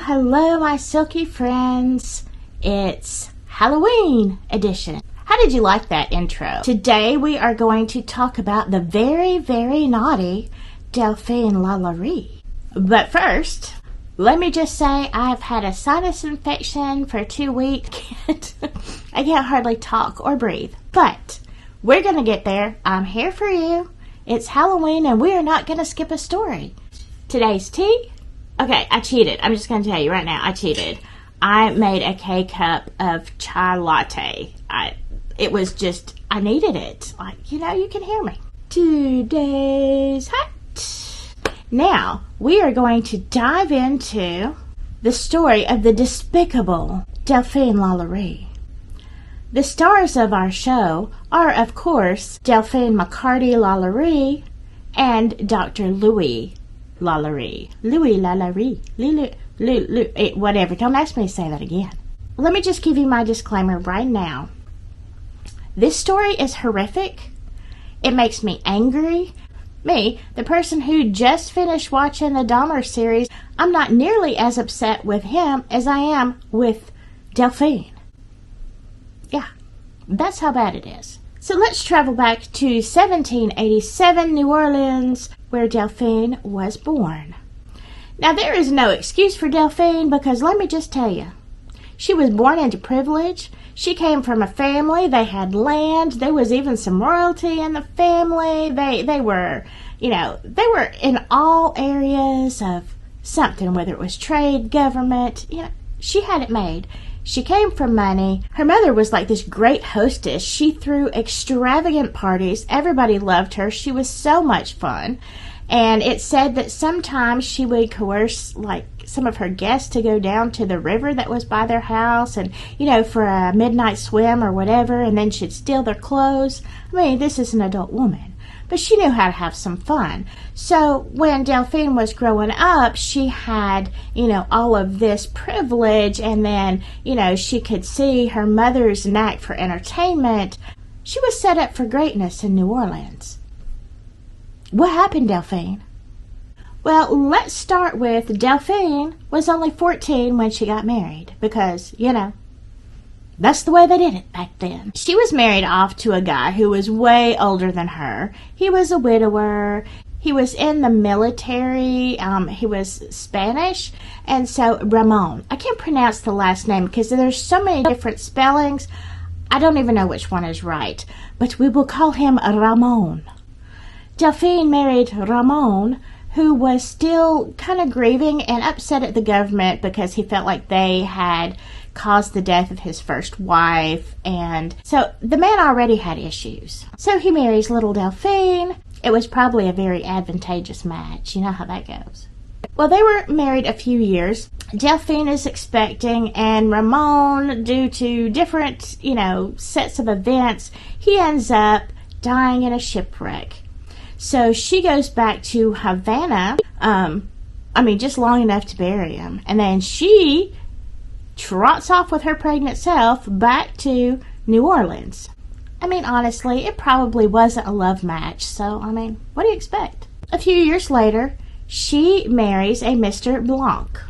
hello, my silky friends. It's Halloween edition. How did you like that intro? Today we are going to talk about the very, very naughty Delphine LaLaurie. But first, let me just say I've had a sinus infection for 2 weeks. I can't hardly talk or breathe. But we're going to get there. I'm here for you. It's Halloween and we are not going to skip a story. Today's tea? Okay, I cheated. I'm just going to tell you right now, I cheated. I made a K-cup of chai latte. I needed it. You can hear me. Today's hot. Now, we are going to dive into the story of the despicable Delphine LaLaurie. The stars of our show are, of course, Delphine LaLaurie and Dr. Louis LaLaurie. Louis LaLaurie. Whatever. Don't ask me to say that again. Let me just give you my disclaimer right now. This story is horrific. It makes me angry. Me, the person who just finished watching the Dahmer series, I'm not nearly as upset with him as I am with Delphine. Yeah, that's how bad it is. So let's travel back to 1787 New Orleans, where Delphine was born. Now, there is no excuse for Delphine because let me just tell you, she was born into privilege. She came from a family. They had land. There was even some royalty in the family. They were in all areas of something, whether it was trade, government. She had it made. She came from money. Her mother was like this great hostess. She threw extravagant parties. Everybody loved her. She was so much fun. And it said that sometimes she would coerce some of her guests to go down to the river that was by their house and, for a midnight swim or whatever, and then she'd steal their clothes. I mean, this is an adult woman. But she knew how to have some fun. So when Delphine was growing up, she had, all of this privilege, and then, she could see her mother's knack for entertainment. She was set up for greatness in New Orleans. What happened, Delphine? Well, let's start with Delphine was only 14 when she got married because, that's the way they did it back then. She was married off to a guy who was way older than her. He was a widower. He was in the military. He was Spanish. And so Ramon. I can't pronounce the last name because there's so many different spellings. I don't even know which one is right. But we will call him Ramon. Delphine married Ramon, who was still kind of grieving and upset at the government because he felt like they had caused the death of his first wife. And so the man already had issues. So he marries little Delphine. It was probably a very advantageous match. You know how that goes. Well, they were married a few years. Delphine is expecting, and Ramon, due to different, sets of events, he ends up dying in a shipwreck. So she goes back to Havana, just long enough to bury him. And then she trots off with her pregnant self back to New Orleans. Honestly, it probably wasn't a love match. So, what do you expect? A few years later, she marries a Mr. Blanc.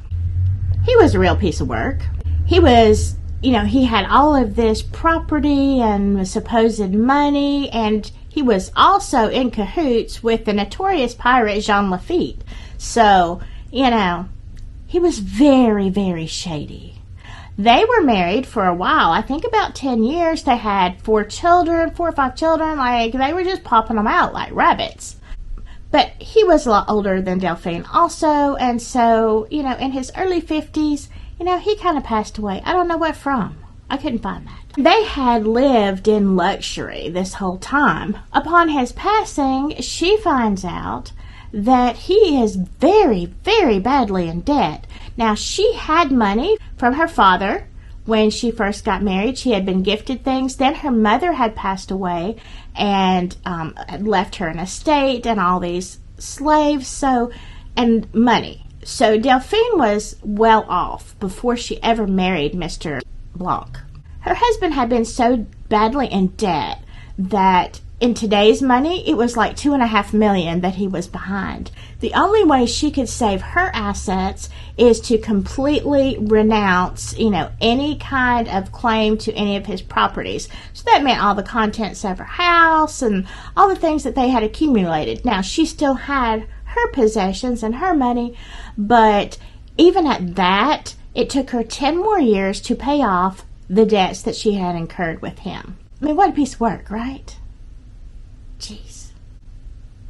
He was a real piece of work. He was, he had all of this property and supposed money, and he was also in cahoots with the notorious pirate Jean Lafitte. So, he was very, very shady. They were married for a while. I think about 10 years. They had 4 or 5 children. They were just popping them out like rabbits. But he was a lot older than Delphine also. And so, in his early 50s, he kind of passed away. I don't know what from. I couldn't find that. They had lived in luxury this whole time. Upon his passing, she finds out that he is very, very badly in debt. Now, she had money from her father when she first got married. She had been gifted things. Then her mother had passed away and had left her an estate and all these slaves and money. So Delphine was well off before she ever married Mr. Blanc. Her husband had been so badly in debt that In today's money, it was like $2.5 million that he was behind. The only way she could save her assets is to completely renounce, any kind of claim to any of his properties. So that meant all the contents of her house and all the things that they had accumulated. Now, she still had her possessions and her money, but even at that, it took her 10 more years to pay off the debts that she had incurred with him. I mean, what a piece of work, right? Jeez.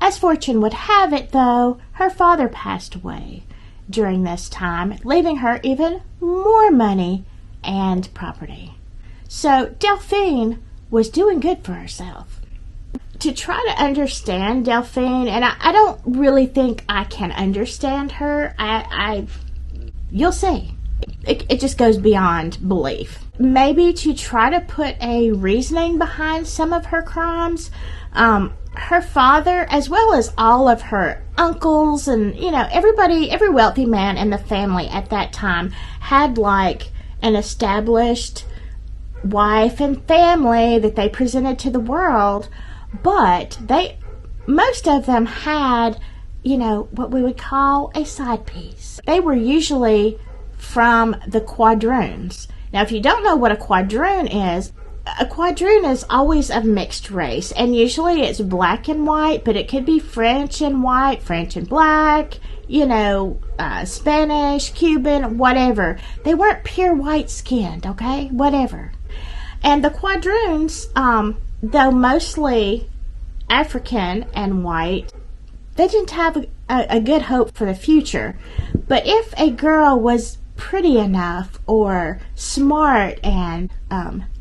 As fortune would have it, though, her father passed away during this time, leaving her even more money and property. So Delphine was doing good for herself. To try to understand Delphine, and I don't really think I can understand her. You'll see. It just goes beyond belief. Maybe to try to put a reasoning behind some of her crimes, her father, as well as all of her uncles and, every wealthy man in the family at that time had like an established wife and family that they presented to the world, but most of them had, what we would call a side piece. They were usually from the quadroons. Now, if you don't know what a quadroon is always of mixed race, and usually it's black and white, but it could be French and white, French and black, Spanish, Cuban, whatever. They weren't pure white skinned, okay? Whatever. And the quadroons, though mostly African and white, they didn't have a good hope for the future. But if a girl was pretty enough or smart and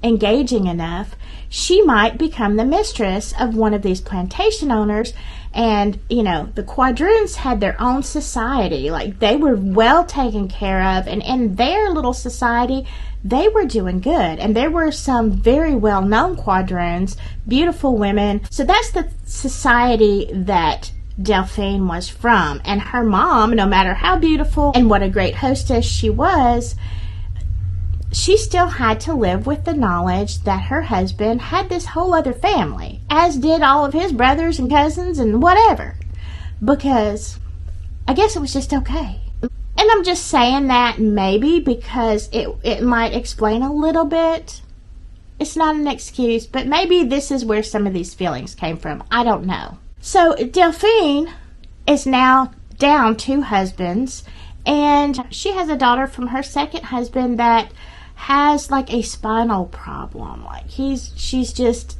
engaging enough, she might become the mistress of one of these plantation owners. And the quadroons had their own society, like they were well taken care of, and in their little society they were doing good. And there were some very well known quadroons, beautiful women. So that's the society that Delphine was from. And her mom, no matter how beautiful and what a great hostess she was, she still had to live with the knowledge that her husband had this whole other family, as did all of his brothers and cousins and whatever, because I guess it was just okay. And I'm just saying that maybe because it might explain a little bit. It's not an excuse, but maybe this is where some of these feelings came from. I don't know. So Delphine is now down 2 husbands, and she has a daughter from her second husband that has like a spinal problem. Like she's just,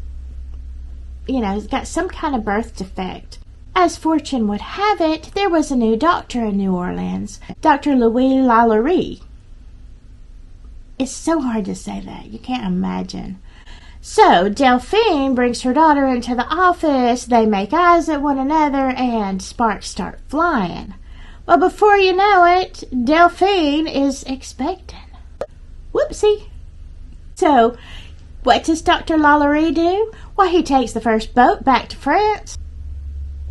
has got some kind of birth defect. As fortune would have it, there was a new doctor in New Orleans, Dr. Louis LaLaurie. It's so hard to say that. You can't imagine. So Delphine brings her daughter into the office, they make eyes at one another, and sparks start flying. Well, before you know it, Delphine is expecting. Whoopsie. So, what does Dr. LaLaurie do? Well, he takes the first boat back to France.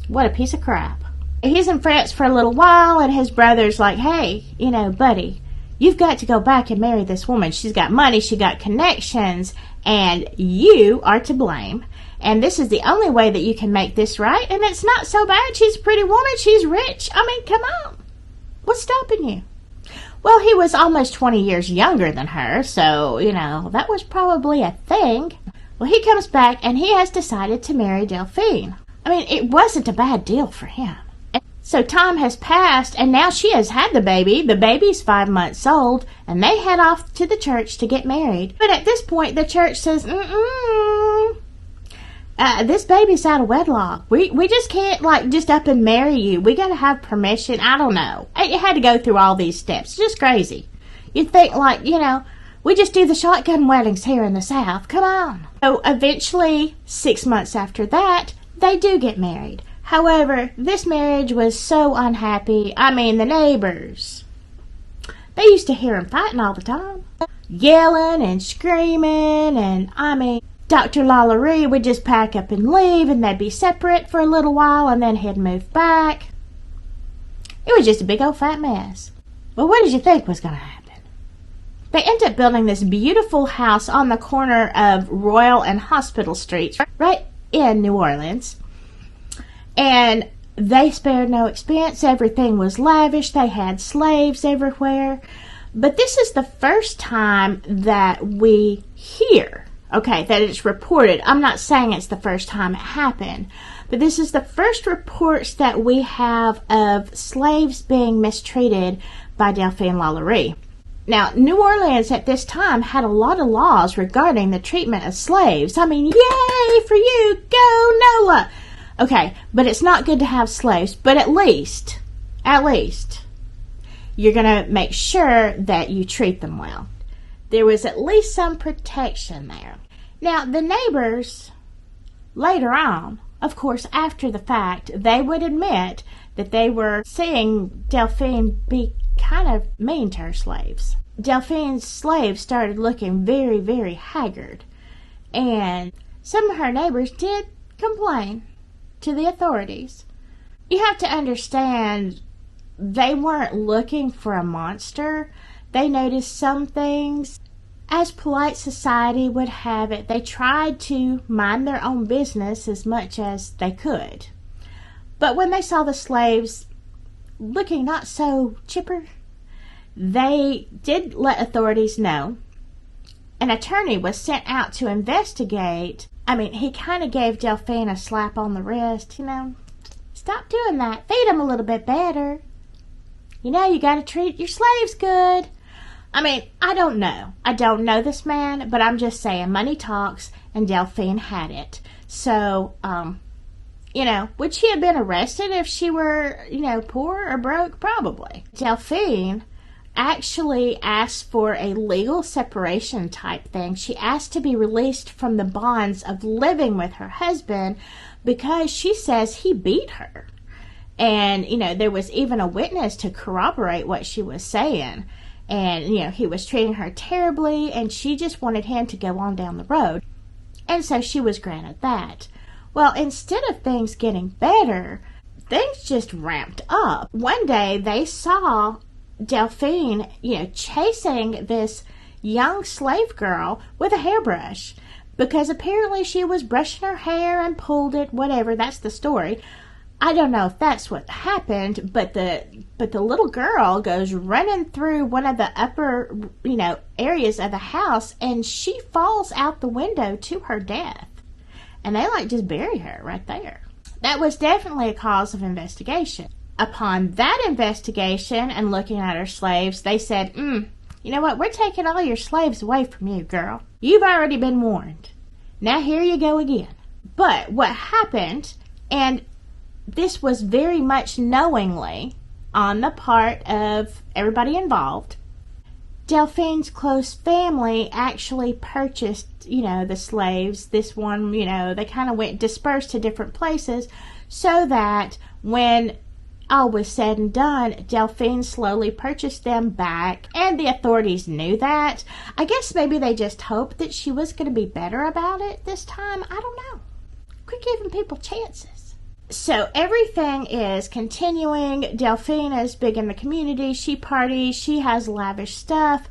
What a piece of crap. He's in France for a little while, and his brother's like, hey, buddy, you've got to go back and marry this woman. She's got money, she got connections, and you are to blame. And this is the only way that you can make this right. And it's not so bad. She's a pretty woman. She's rich. I mean, come on. What's stopping you? Well, he was almost 20 years younger than her. So, that was probably a thing. Well, he comes back and he has decided to marry Delphine. I mean, it wasn't a bad deal for him. So time has passed, and now she has had the baby. The baby's 5 months old, and they head off to the church to get married. But at this point, the church says, this baby's out of wedlock. We just can't, just up and marry you. We got to have permission. I don't know. It had to go through all these steps. It's just crazy. You'd think, we just do the shotgun weddings here in the South. Come on. So eventually, 6 months after that, they do get married. However, this marriage was so unhappy. I mean, the neighbors, they used to hear them fighting all the time. Yelling and screaming, and Dr. LaLaurie would just pack up and leave, and they'd be separate for a little while, and then he'd move back. It was just a big old fat mess. Well, what did you think was going to happen? They ended up building this beautiful house on the corner of Royal and Hospital Streets, right in New Orleans. And they spared no expense. Everything was lavish. They had slaves everywhere. But this is the first time that we hear, okay, that it's reported. I'm not saying it's the first time it happened, but this is the first reports that we have of slaves being mistreated by Delphine LaLaurie. Now, New Orleans at this time had a lot of laws regarding the treatment of slaves. I mean, yay for you, go Noah! Okay, but it's not good to have slaves, but at least, you're going to make sure that you treat them well. There was at least some protection there. Now, the neighbors, later on, of course, after the fact, they would admit that they were seeing Delphine be kind of mean to her slaves. Delphine's slaves started looking very, very haggard, and some of her neighbors did complain to the authorities. You have to understand, they weren't looking for a monster. They noticed some things. As polite society would have it, they tried to mind their own business as much as they could. But when they saw the slaves looking not so chipper, they did let authorities know. An attorney was sent out to investigate. I mean, he kind of gave Delphine a slap on the wrist, Stop doing that. Feed them a little bit better. You got to treat your slaves good. I mean, I don't know. I don't know this man, but I'm just saying money talks, and Delphine had it. So, would she have been arrested if she were, poor or broke? Probably. Delphine actually asked for a legal separation type thing. She asked to be released from the bonds of living with her husband because she says he beat her. And, there was even a witness to corroborate what she was saying. And, he was treating her terribly, and she just wanted him to go on down the road. And so she was granted that. Well, instead of things getting better, things just ramped up. One day they saw Delphine, chasing this young slave girl with a hairbrush, because apparently she was brushing her hair and pulled it, whatever, that's the story. I don't know if that's what happened, but the little girl goes running through one of the upper, areas of the house, and she falls out the window to her death. And they just bury her right there. That was definitely a cause of investigation. Upon that investigation and looking at her slaves, they said, you know what, we're taking all your slaves away from you, girl. You've already been warned. Now here you go again. But what happened, and this was very much knowingly on the part of everybody involved, Delphine's close family actually purchased, the slaves. This one, they kind of went dispersed to different places so that when all was said and done, Delphine slowly purchased them back, and the authorities knew that. I guess maybe they just hoped that she was going to be better about it this time. I don't know. Quit giving people chances. So everything is continuing. Delphine is big in the community. She parties. She has lavish stuff.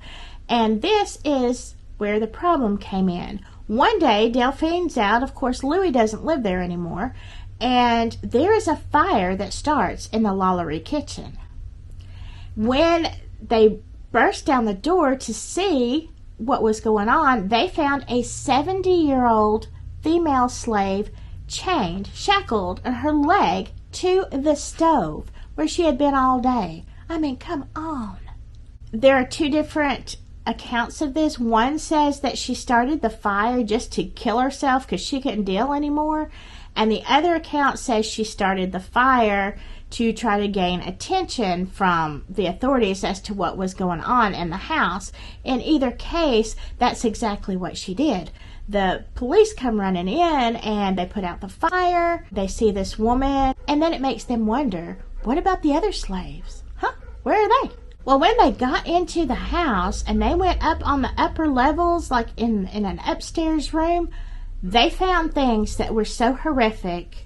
And this is where the problem came in. One day, Delphine's out. Of course, Louis doesn't live there anymore. And there is a fire that starts in the LaLaurie kitchen. When they burst down the door to see what was going on, they found a 70-year-old female slave chained, shackled, and her leg to the stove where she had been all day. I mean, come on. There are two different accounts of this. One says that she started the fire just to kill herself because she couldn't deal anymore. And the other account says she started the fire to try to gain attention from the authorities as to what was going on in the house. In either case, that's exactly what she did. The police come running in and they put out the fire. They see this woman, and then it makes them wonder, what about the other slaves? Where are they? Well, when they got into the house and they went up on the upper levels, like in an upstairs room, they found things that were so horrific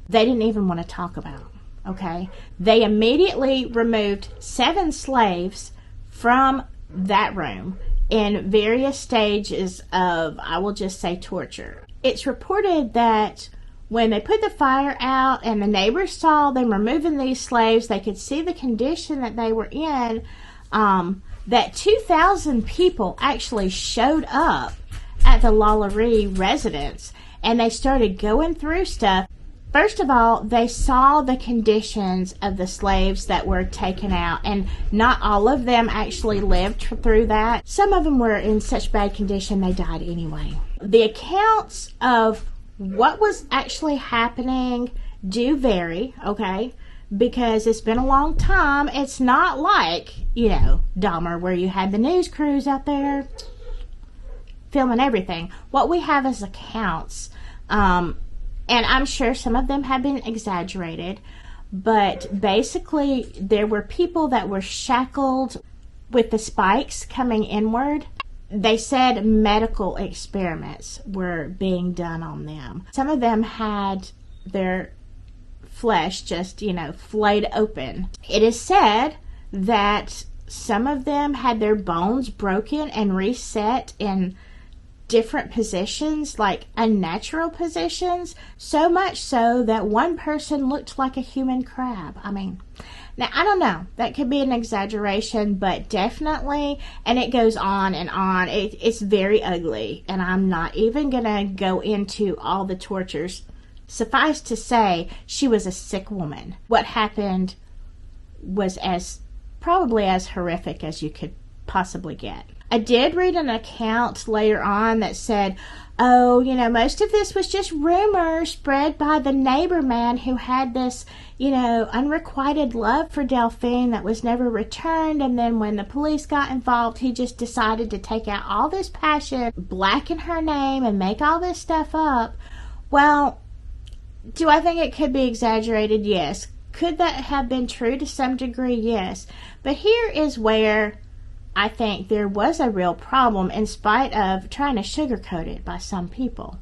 they didn't even want to talk about, okay? They immediately removed 7 slaves from that room in various stages of, I will just say, torture. It's reported that when they put the fire out and the neighbors saw them removing these slaves, they could see the condition that they were in, that 2,000 people actually showed up at the LaLaurie residence, and they started going through stuff. First of all, they saw the conditions of the slaves that were taken out, and not all of them actually lived through that. Some of them were in such bad condition they died anyway. The accounts of what was actually happening do vary, okay? Because it's been a long time. It's not like, Dahmer, where you had the news crews out there filming everything. What we have is accounts, and I'm sure some of them have been exaggerated, but basically there were people that were shackled with the spikes coming inward. They said medical experiments were being done on them. Some of them had their flesh just, flayed open. It is said that some of them had their bones broken and reset in different positions, like unnatural positions, so much so that one person looked like a human crab. Now, I don't know. That could be an exaggeration, but definitely, and it goes on and on. It's very ugly, and I'm not even going to go into all the tortures. Suffice to say, she was a sick woman. What happened was probably as horrific as you could possibly get. I did read an account later on that said, most of this was just rumors spread by the neighbor man who had this, unrequited love for Delphine that was never returned. And then when the police got involved, he just decided to take out all this passion, blacken her name, and make all this stuff up. Well, do I think it could be exaggerated? Yes. Could that have been true to some degree? Yes. But here is where I think there was a real problem, in spite of trying to sugarcoat it by some people.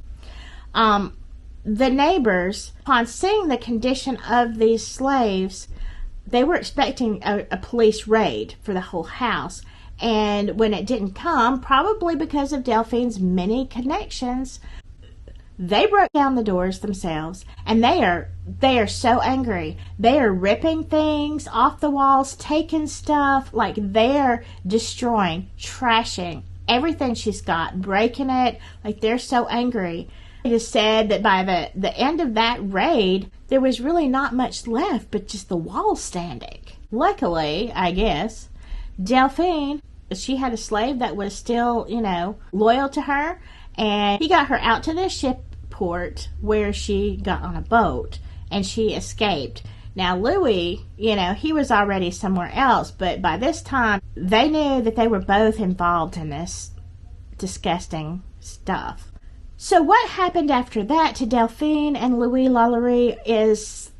The neighbors, upon seeing the condition of these slaves, they were expecting a police raid for the whole house. And when it didn't come, probably because of Delphine's many connections, they broke down the doors themselves, and they are so angry. They are ripping things off the walls, taking stuff, like they're destroying, trashing everything she's got, breaking it, like they're so angry. It is said that by the end of that raid, there was really not much left but just the walls standing. Luckily, I guess, Delphine, she had a slave that was still, loyal to her, and he got her out to the ship port where she got on a boat and she escaped. Now Louis, he was already somewhere else, but by this time they knew that they were both involved in this disgusting stuff. So what happened after that to Delphine and Louis LaLaurie it's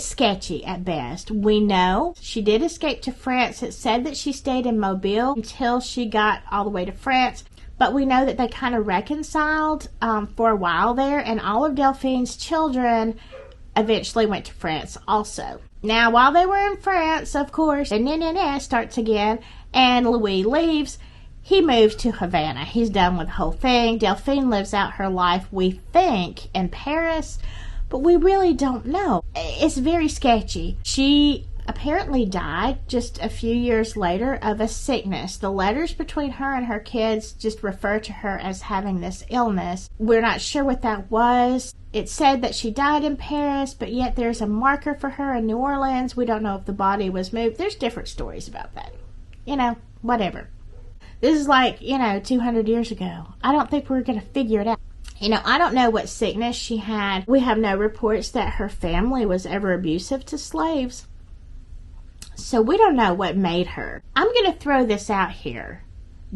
sketchy at best. We know she did escape to France. It said that she stayed in Mobile until she got all the way to France. But we know that they kind of reconciled for a while there, and all of Delphine's children eventually went to France also. Now, while they were in France, of course, the starts again, and Louis leaves. He moves to Havana. He's done with the whole thing. Delphine lives out her life, we think, in Paris, but we really don't know. It's very sketchy. She apparently died just a few years later of a sickness. The letters between her and her kids just refer to her as having this illness. We're not sure what that was. It said that she died in Paris, but yet there's a marker for her in New Orleans. We don't know if the body was moved. There's different stories about that. Whatever. This is like, 200 years ago. I don't think we're going to figure it out. I don't know what sickness she had. We have no reports that her family was ever abusive to slaves. So we don't know what made her. I'm going to throw this out here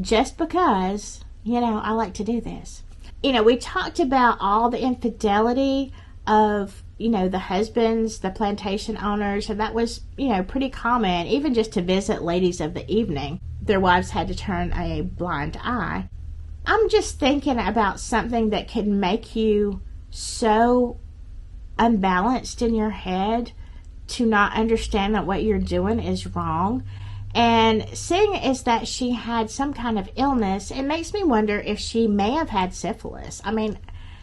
just because, I like to do this. We talked about all the infidelity of, the husbands, the plantation owners, and that was, pretty common, even just to visit ladies of the evening. Their wives had to turn a blind eye. I'm just thinking about something that could make you so unbalanced in your head to not understand that what you're doing is wrong. And seeing as that she had some kind of illness, it makes me wonder if she may have had syphilis. I mean,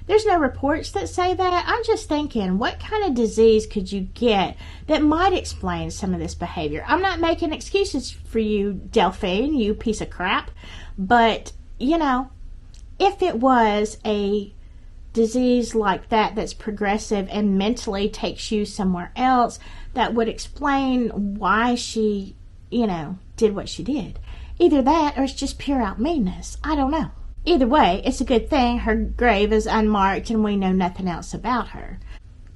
there's no reports that say that. I'm just thinking, what kind of disease could you get that might explain some of this behavior? I'm not making excuses for you, Delphine, you piece of crap. But, you know, if it was a disease like that that's progressive and mentally takes you somewhere else, that would explain why she, you know, did what she did. Either that or it's just pure out meanness. I don't know. Either way, it's a good thing her grave is unmarked and we know nothing else about her.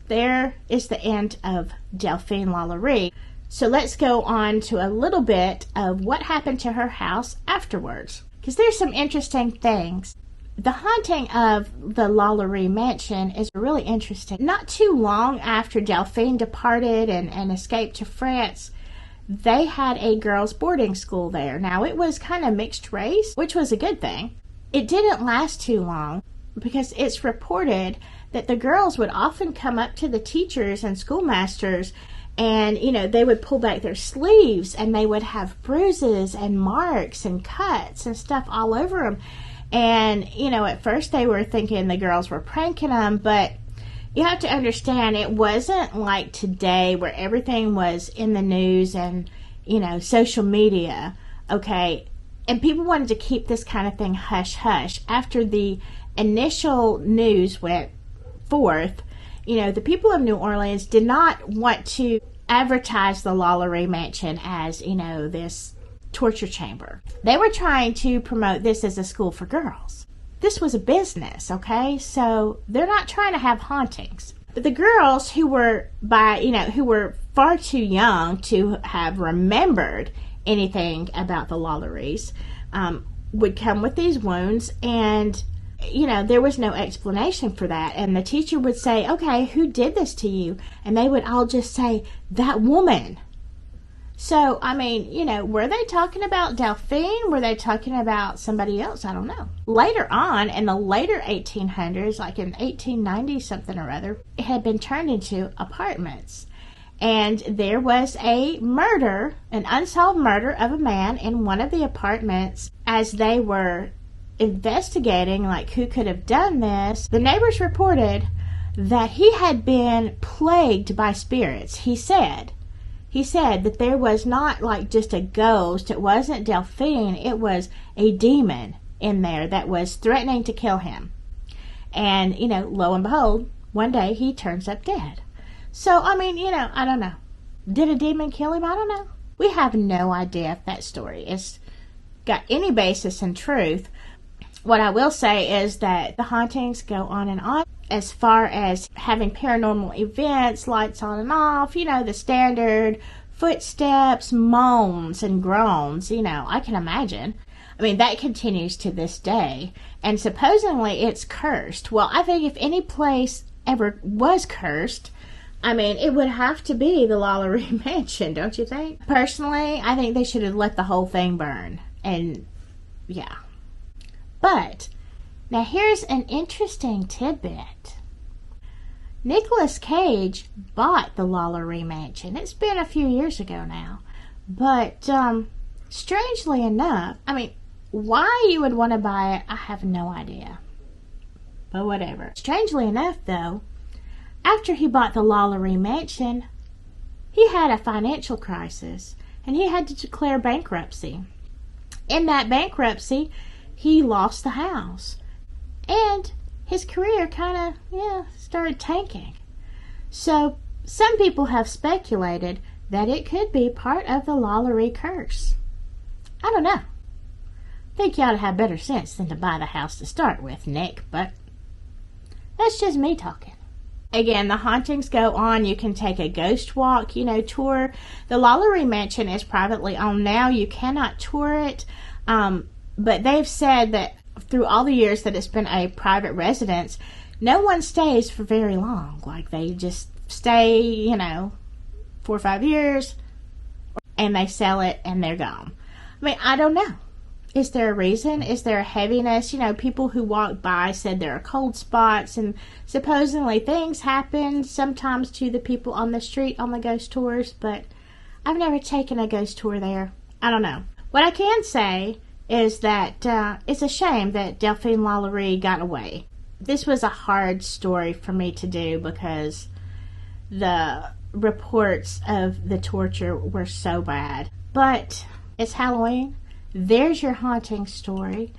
There is the end of Delphine LaLaurie. So let's go on to a little bit of what happened to her house afterwards, because there's some interesting things. The haunting of the LaLaurie mansion is really interesting. Not too long after Delphine departed and escaped to France, they had a girls' boarding school there. Now, it was kind of mixed race, which was a good thing. It didn't last too long because it's reported that the girls would often come up to the teachers and schoolmasters and, you know, they would pull back their sleeves and they would have bruises and marks and cuts and stuff all over them. And, you know, at first they were thinking the girls were pranking them, but you have to understand it wasn't like today where everything was in the news and, you know, social media, okay? And people wanted to keep this kind of thing hush-hush. After the initial news went forth, you know, the people of New Orleans did not want to advertise the LaLaurie mansion as, you know, this torture chamber. They were trying to promote this as a school for girls. This was a business, okay? So they're not trying to have hauntings. But the girls who were who were far too young to have remembered anything about the LaLauries would come with these wounds, and you know, there was no explanation for that. And the teacher would say, okay, who did this to you? And they would all just say, that woman. So, I mean, you know, were they talking about Delphine? Were they talking about somebody else? I don't know. Later on, in the later 1800s, like in 1890 something or other, it had been turned into apartments. And there was a murder, an unsolved murder of a man in one of the apartments. As they were investigating, like, who could have done this, the neighbors reported that he had been plagued by spirits. He said that there was not like just a ghost. It wasn't Delphine. It was a demon in there that was threatening to kill him. And, you know, lo and behold, one day he turns up dead. So, I mean, you know, I don't know. Did a demon kill him? I don't know. We have no idea if that story is got any basis in truth. What I will say is that the hauntings go on and on. As far as having paranormal events, lights on and off, you know, the standard footsteps, moans, and groans, you know, I can imagine. I mean, that continues to this day. And supposedly it's cursed. Well, I think if any place ever was cursed, I mean, it would have to be the LaLaurie mansion, don't you think? Personally, I think they should have let the whole thing burn. And, yeah. But now here's an interesting tidbit. Nicolas Cage bought the LaLaurie mansion. It's been a few years ago now. But strangely enough, I mean, why you would want to buy it, I have no idea. But whatever. Strangely enough, though, after he bought the LaLaurie mansion, he had a financial crisis and he had to declare bankruptcy. In that bankruptcy, he lost the house. And his career kind of, started tanking. So some people have speculated that it could be part of the LaLaurie curse. I don't know. I think you ought to have better sense than to buy the house to start with, Nick, but that's just me talking. Again, the hauntings go on. You can take a ghost walk, tour. The LaLaurie mansion is privately owned now. You cannot tour it. But they've said that through all the years that it's been a private residence, no one stays for very long. Like, they just stay, 4 or 5 years, and they sell it, and they're gone. I mean, I don't know. Is there a reason? Is there a heaviness? People who walk by said there are cold spots, and supposedly things happen sometimes to the people on the street on the ghost tours, but I've never taken a ghost tour there. I don't know. What I can say is that it's a shame that Delphine LaLaurie got away. This was a hard story for me to do because the reports of the torture were so bad. But it's Halloween. There's your haunting story.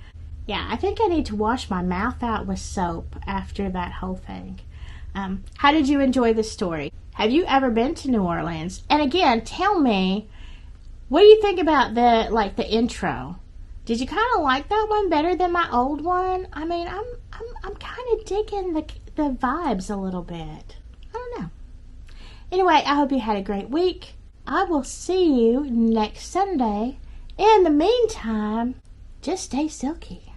Yeah, I think I need to wash my mouth out with soap after that whole thing. How did you enjoy the story? Have you ever been to New Orleans? And again, tell me, what do you think about the intro? Did you kind of like that one better than my old one? I mean, I'm kind of digging the vibes a little bit. I don't know. Anyway, I hope you had a great week. I will see you next Sunday. In the meantime, just stay silky.